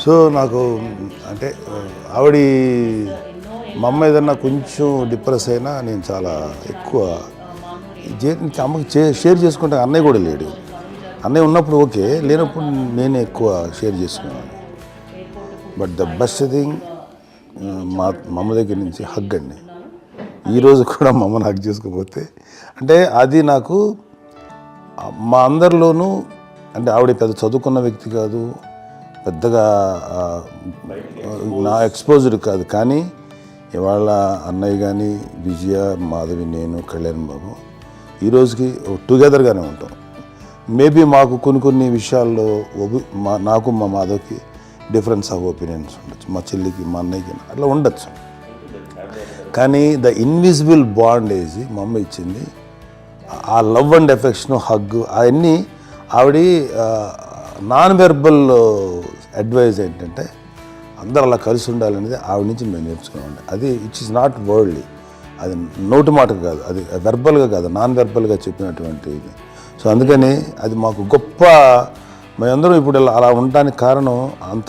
So నాకు అంటే ఆవిడ మా అమ్మ ఏదన్నా కొంచెం డిప్రెస్ అయినా నేను చాలా ఎక్కువ అమ్మకి షేర్ చేసుకుంటే అన్నయ్య కూడా లేడు. అన్నయ్య ఉన్నప్పుడు ఓకే, లేనప్పుడు నేనే ఎక్కువ షేర్ చేసుకున్నాను. బట్ ద బెస్ట్ థింగ్ మా అమ్మ దగ్గర నుంచి హగ్ అండి. ఈరోజు కూడా మా అమ్మని హగ్ చేసుకోకపోతే అంటే అది నాకు మా అందరిలోనూ అంటే ఆవిడ పెద్ద చదువుకున్న వ్యక్తి కాదు, పెద్దగా నా ఎక్స్పోజ్డ్ కాదు, కానీ ఇవాళ అన్నయ్య కానీ విజయ, మాధవి, నేను, కళ్యాణ్ బాబు ఈరోజుకి టుగెదర్గానే ఉంటాం. మేబీ మాకు కొన్ని విషయాల్లో నాకు మా మాధవ్కి డిఫరెన్స్ ఆఫ్ ఒపీనియన్స్ ఉండొచ్చు, మా చెల్లికి మా అన్నయ్యకి అట్లా ఉండొచ్చు. కానీ ద ఇన్విజిబుల్ బాండ్ ఏజ్ మా అమ్మ ఇచ్చింది, ఆ లవ్ అండ్ ఎఫెక్షన్, హగ్, అవన్నీ ఆవిడ నాన్ వెర్బల్ అడ్వైజ్ ఏంటంటే అందరూ అలా కలిసి ఉండాలనేది ఆవిడ నుంచి మేము నేర్చుకున్నామండి. అది ఇట్స్ ఈజ్ నాట్ వర్డ్లీ, అది నోటి మాటకు కాదు, అది వెర్బల్గా కాదు, నాన్ వెర్బల్గా చెప్పినటువంటి ఇది. సో అందుకని అది మాకు గొప్ప, మేమందరం ఇప్పుడు అలా ఉండడానికి కారణం అంత